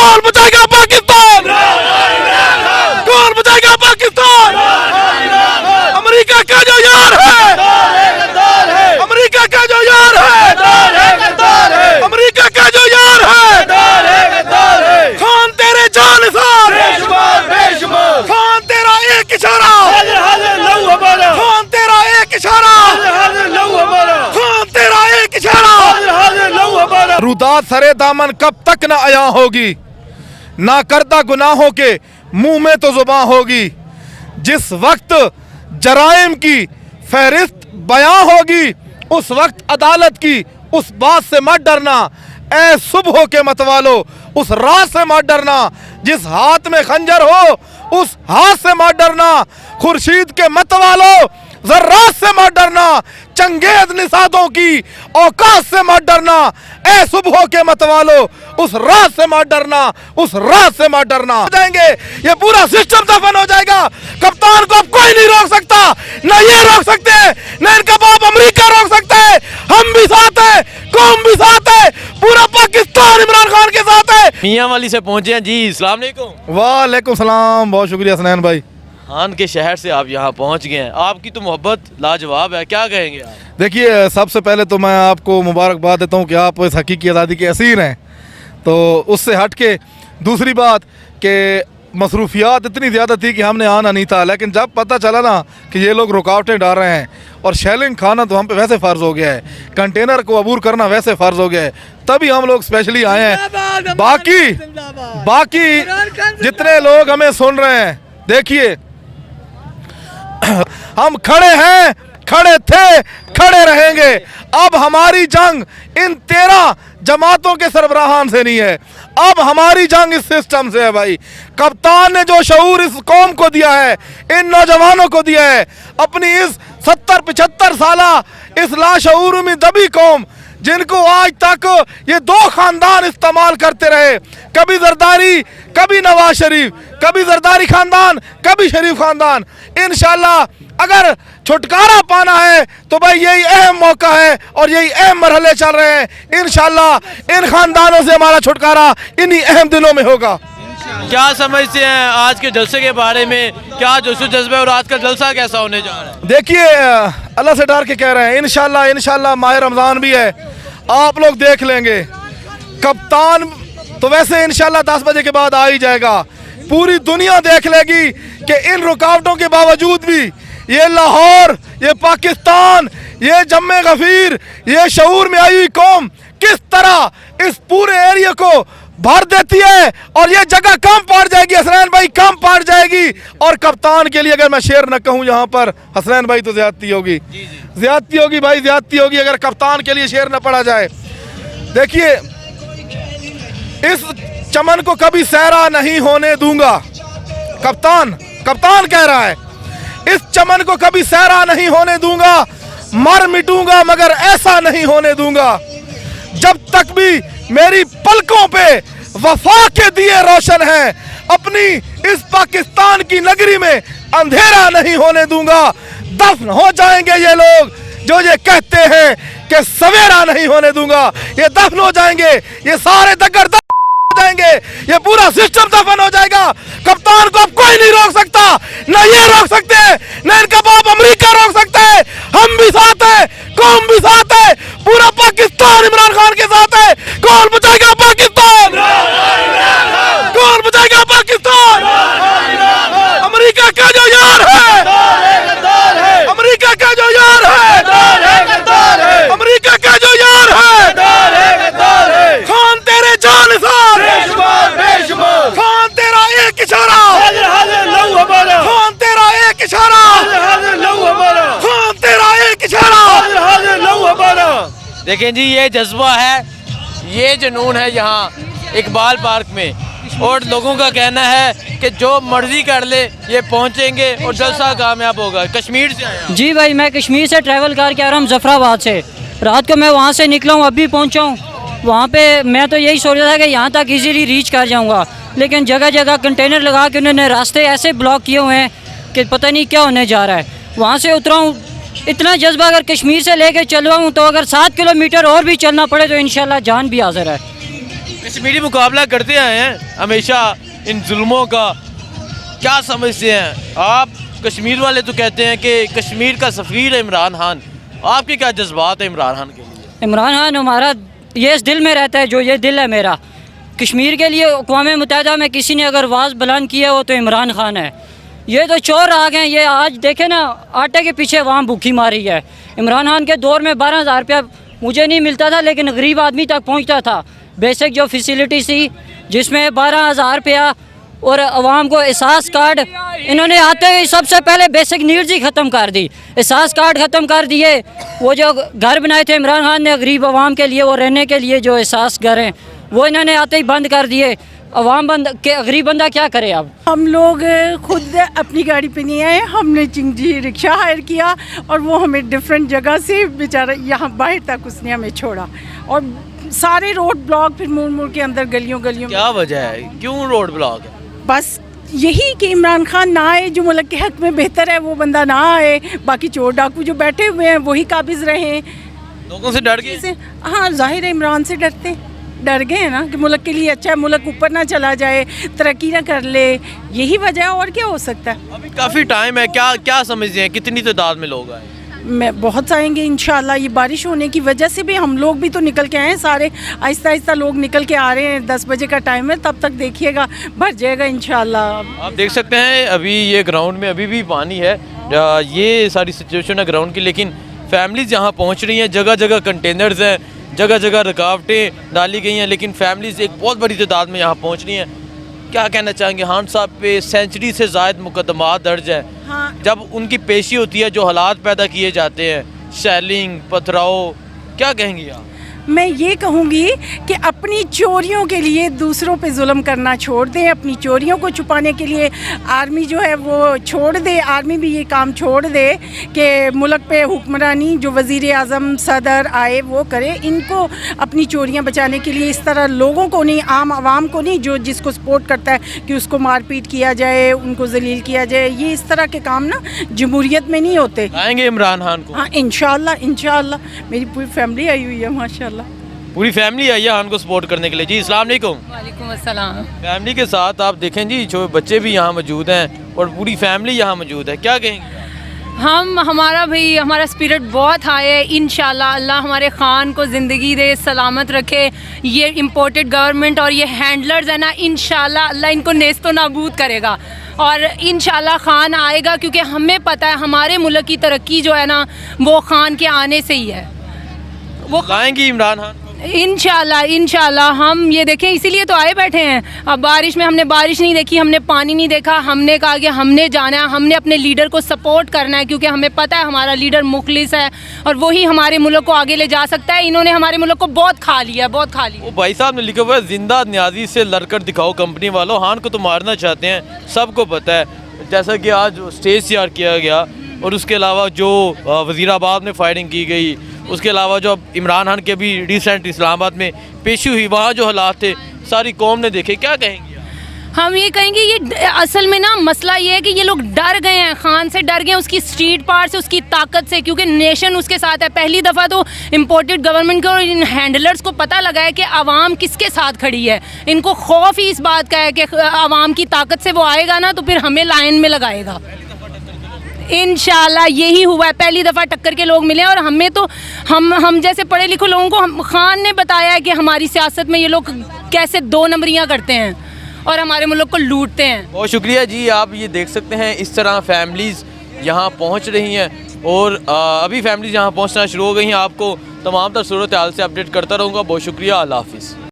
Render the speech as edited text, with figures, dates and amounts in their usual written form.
कौन बचाएगा पाकिस्तान, कौन बचाएगा पाकिस्तान। अमेरिका का जो यार है, अमेरिका का जो यार है, अमेरिका का जो यार है, खान तेरे जानिसार, खान तेरा एक इशारा, खान तेरा एक इशारा, खान तेरा एक इशारा। रुदात सरे दामन कब तक न आया होगी, ना करदा गुनाहों के मुंह में तो जुबान होगी। जिस वक्त जराइम की फहरिस्त बयां होगी, उस वक्त अदालत की उस बात से मत डरना। ऐ सुबह के मतवालो उस रात से मत डरना। जिस हाथ में खंजर हो उस हाथ से मत डरना। खुर्शीद के मतवालो जर्रात से मत डरना। चंगेज निसादों की औकात से मत डरना। ऐ सुबह के मतवालो उस रात से मत डरना, उस रात से मत डरना। जाएंगे ये पूरा सिस्टम दफन हो जाएगा। कप्तान को अब कोई नहीं रोक सकता, न ये रोक सकते हैं, न इनका बाप अमेरिका रोक सकता है। हम भी साथ हैं, कौम भी साथ है, पूरा पाकिस्तान इमरान खान के साथ है। मियां वाली से पहुंचे हैं जी। अस्सलाम वालेकुम। वालेकुम सलाम, बहुत शुक्रिया हसनैन भाई। खान के शहर से आप यहाँ पहुँच गए हैं, आपकी तो मोहब्बत लाजवाब है, क्या कहेंगे आप? देखिए, सबसे पहले तो मैं आपको मुबारकबाद देता हूँ कि आप इस हकीकी आज़ादी के असीर हैं। तो उससे हट के दूसरी बात कि मसरूफियात इतनी ज़्यादा थी कि हमने आना नहीं था, लेकिन जब पता चला ना कि ये लोग रुकावटें डाल रहे हैं और शेलिंग खाना तो हम पे वैसे फ़र्ज़ हो गया है, कंटेनर को अबूर करना वैसे फ़र्ज़ हो गया है, तभी हम लोग स्पेशली आए हैं। बाकी जितने लोग हमें सुन रहे हैं, देखिए हम खड़े हैं, खड़े थे, खड़े रहेंगे। अब हमारी जंग इन 13 जमातों के सरबराहान से नहीं है, अब हमारी जंग इस सिस्टम से है भाई। कप्तान ने जो शऊर इस कौम को दिया है, इन नौजवानों को दिया है, अपनी इस 70-75 साला इस लाशऊर में दबी कौम, जिनको आज तक ये 2 खानदान इस्तेमाल करते रहे, कभी जरदारी, कभी नवाज शरीफ, कभी जरदारी खानदान, कभी शरीफ खानदान। इंशाल्लाह अगर छुटकारा पाना है तो भाई यही अहम मौका है और यही अहम मरहले चल रहे हैं। इंशाल्लाह इन खानदानों से हमारा छुटकारा इन्हीं अहम दिनों में होगा। क्या समझते हैं आज के जलसे के बारे में, क्या जोशो जज्बा और आज का जलसा कैसा होने जा रहा है? देखिए, अल्लाह से डर के कह रहे हैं, इंशाल्लाह माह रमज़ान भी है, आप लोग देख लेंगे। कप्तान तो वैसे इंशाल्लाह 10 बजे के बाद आ ही जाएगा। पूरी दुनिया देख लेगी कि इन रुकावटों के बावजूद भी ये लाहौर, ये पाकिस्तान, ये जम्मे गफीर, ये शऊर में आई हुई कौम किस तरह इस पूरे एरिया को भर देती है और ये जगह कम पड़ जाएगी हसनैन भाई, कम पड़ जाएगी। और कप्तान के लिए अगर मैं शेर न कहूँ यहाँ पर हसनैन भाई तो ज्यादती होगी, ज्यादती होगी भाई, ज्यादती होगी अगर कप्तान के लिए शेर न पड़ा जाए। देखिए, इस चमन को कभी सहरा नहीं होने दूंगा। कप्तान कह रहा है, इस चमन को कभी सहरा नहीं होने दूंगा, मर मिटूंगा मगर ऐसा नहीं होने दूंगा। जब तक भी मेरी पलकों पे वफा के दिए रोशन हैं, अपनी इस पाकिस्तान की नगरी में अंधेरा नहीं होने दूंगा। दफन हो जाएंगे ये लोग जो ये कहते हैं कि सवेरा नहीं होने दूंगा, ये दफन हो जाएंगे, ये सारे दगर हो जाएंगे, ये पूरा सिस्टम दफन हो जाएगा। कप्तान को अब कोई नहीं रोक सकता, न ये रोक सकते हैं, न इनका बाप अमेरिका रोक सकता है। हम भी साथ हैं, कौम भी साथ है, पूरा पाकिस्तान इमरान खान के साथ है। कौन बचाएगा पाकिस्तान, कौन बचाएगा पाकिस्तान। अमेरिका का जो यार है, अमेरिका का जो यार है, अमेरिका का जो यार है, खान तेरे जानिसार, खान तेरा एक इशारा, खान तेरा एक इशारा, खान तेरा एक इशारा। देखें जी, ये जज्बा है, ये जुनून है यहाँ इकबाल पार्क में, और लोगों का कहना है कि जो मर्जी कर ले ये पहुँचेंगे और जलसा कामयाब होगा। कश्मीर से आया जी भाई, मैं कश्मीर से ट्रैवल करके आ रहा हूँ, मुजफ्फराबाद से। रात को मैं वहाँ से निकला हूँ, अभी पहुँचा हूँ। वहाँ पे मैं तो यही सोच रहा था कि यहाँ तक इजीली रीच कर जाऊँगा, लेकिन जगह जगह कंटेनर लगा के उन्होंने रास्ते ऐसे ब्लॉक किए हुए हैं कि पता नहीं क्या होने जा रहा है। वहाँ से उतरा हूँ, इतना जज्बा अगर कश्मीर से लेके चलवा हूँ तो अगर 7 किलोमीटर और भी चलना पड़े तो इंशाल्लाह जान भी हाजिर है। कश्मीरी मुकाबला करते आए हैं हमेशा इन जुल्मों का, क्या समझते हैं आप? कश्मीर वाले तो कहते हैं कि कश्मीर का सफ़ीर है इमरान खान, आपके क्या जज्बात है इमरान खान के लिए? इमरान खान हमारा ये इस दिल में रहता है, जो ये दिल है मेरा कश्मीर के लिए। अक़वाम मुत्तहिदा में किसी ने अगर आवाज़ बुलंद की है वो तो इमरान खान है। ये तो चोर आ गए, ये आज देखे ना आटे के पीछे वहाँ भूखी मारी है। इमरान खान के दौर में 12,000 रुपया मुझे नहीं मिलता था, लेकिन गरीब आदमी तक पहुँचता था। बेसिक जो फैसिलिटी थी जिसमें 12,000 रुपया और अवाम को एहसास कार्ड, इन्होंने आते ही सबसे पहले बेसिक नीड्स ही ख़त्म कर दी, एहसास कार्ड ख़त्म कर दिए। वो जो घर बनाए थे इमरान खान ने गरीब अवाम के लिए, वो रहने के लिए जो एहसास घर हैं, वो इन्होंने आते ही बंद कर दिए। अवाम बंद के गरीब बंदा क्या करे अब? हम लोग खुद अपनी गाड़ी पे नहीं आए, हमने चिंगजी रिक्शा हायर किया और वो हमें डिफरेंट जगह से बेचारा यहाँ बाहर तक उसने हमें छोड़ा, और सारे रोड ब्लॉक, फिर मुड़ मुड़ के अंदर गलियों गलियों में। क्या वजह है, क्यों रोड ब्लॉक है? बस यही कि इमरान खान ना आए, जो मुल्क के हक में बेहतर है वो बंदा ना आए, बाकी चोर डाकू जो बैठे हुए हैं वही काबिज रहे। लोगों से डर गए? हाँ, जाहिर है इमरान से डर गए हैं ना कि मुल्क के लिए अच्छा है, मुल्क ऊपर ना चला जाए, तरक्की ना कर ले, यही वजह है, और क्या हो सकता है। अभी काफ़ी टाइम है, क्या क्या समझते हैं कितनी तादाद में लोग आए? मैं बहुत आएंगे इंशाल्लाह। ये बारिश होने की वजह से भी हम लोग भी तो निकल के आए हैं, सारे आहिस्ता आहिस्ता लोग निकल के आ रहे हैं। 10 बजे का टाइम है, तब तक देखिएगा भर जाएगा इंशाल्लाह। आप देख सकते हैं अभी ये ग्राउंड में अभी भी पानी है, ये सारी सिचुएशन है ग्राउंड की, लेकिन फैमिलीज़ यहाँ पहुँच रही हैं। जगह जगह कंटेनर्स हैं, जगह जगह रुकावटें डाली गई हैं, लेकिन फैमिलीज़ एक बहुत बड़ी तादाद में यहाँ पहुँच रही हैं। क्या कहना चाहेंगे? खान साहब पे सेंचुरी से ज़ायद मुकदमात दर्ज हैं। हाँ, जब उनकी पेशी होती है, जो हालात पैदा किए जाते हैं, शेलिंग, पथराव, क्या कहेंगी आप? मैं ये कहूँगी कि अपनी चोरियों के लिए दूसरों पे जुल्म करना छोड़ दें, अपनी चोरियों को छुपाने के लिए आर्मी जो है वो छोड़ दे, आर्मी भी ये काम छोड़ दे कि मुल्क पे हुक्मरानी जो वज़ीर आज़म सदर आए वो करे। इनको अपनी चोरियां बचाने के लिए इस तरह लोगों को नहीं, आम आवाम को नहीं, जो जिसको सपोर्ट करता है कि उसको मारपीट किया जाए, उनको जलील किया जाए, ये इस तरह के काम ना जमहूरियत में नहीं होते। आएंगे इमरान खान को? हाँ, इंशाल्लाह इंशाल्लाह। मेरी पूरी फैमिली आई हुई है माशाल्लाह। पूरी फैमिली आई है खान को सपोर्ट करने के लिए। जी अस्सलाम वालेकुम। वालेकुम अस्सलाम। फैमिली के साथ आप देखें जी, जो बच्चे भी यहाँ मौजूद हैं और पूरी फैमिली यहाँ मौजूद है, क्या कहेंगे? हमारा स्पिरिट बहुत हाई है। इंशाल्लाह अल्लाह हमारे ख़ान को ज़िंदगी दे, सलामत रखे। ये इम्पोर्टेड गवर्नमेंट और ये हैंडलर्स है ना, इंशाल्लाह अल्लाह इनको नेस्तो नाबूद करेगा और इंशाल्लाह ख़ान आएगा, क्योंकि हमें पता है हमारे मुल्क की तरक्की जो है ना वो ख़ान के आने से ही है। वो लाएंगी इमरान खान? इंशाल्लाह हम ये देखें, इसीलिए तो आए बैठे हैं। अब बारिश में हमने बारिश नहीं देखी, हमने पानी नहीं देखा, हमने कहा कि हमने जाना है, हमने अपने लीडर को सपोर्ट करना है, क्योंकि हमें पता है हमारा लीडर मुखलिस है और वही हमारे मुल्क को आगे ले जा सकता है। इन्होंने हमारे मुल्क को बहुत खा लिया, बहुत खा लिया। वो भाई साहब ने लिखा हुआ है, जिंदा न्याजी से लड़कर दिखाओ कंपनी वालों, खान को तो मारना चाहते हैं, सबको पता है। जैसा कि आज स्टेज तैयार किया गया और उसके अलावा जो वज़ीराबाद में फायरिंग की गई, उसके अलावा जो अब इमरान खान के अभी रिसेंट इस्लामाबाद में पेशी हुई, वहाँ जो हालात थे सारी कौम ने देखे, क्या कहेंगे? हम ये कहेंगे, ये असल में ना मसला ये है कि ये लोग डर गए हैं, खान से डर गए हैं, उसकी स्ट्रीट पावर से, उसकी ताकत से, क्योंकि नेशन उसके साथ है। पहली दफ़ा तो इम्पोर्टेड गवर्नमेंट को और इन हैंडलर्स को पता लगा है कि आवाम किसके साथ खड़ी है। इनको खौफ ही इस बात का है कि आवाम की ताकत से वो आएगा ना तो फिर हमें लाइन में लगाएगा। इंशाल्लाह यही हुआ है, पहली दफ़ा टक्कर के लोग मिले और हमें तो हम जैसे पढ़े लिखे लोगों को खान ने बताया है कि हमारी सियासत में ये लोग कैसे 2 नंबरियाँ करते हैं और हमारे मुल्क को लूटते हैं। बहुत शुक्रिया जी। आप ये देख सकते हैं इस तरह फैमिलीज़ यहाँ पहुँच रही हैं और अभी फैमिलीज़ यहाँ पहुँचना शुरू हो गई हैं। आपको तमाम तर सूरत हाल से अपडेट करता रहूँगा। बहुत शुक्रिया, अल्लाह हाफिज़।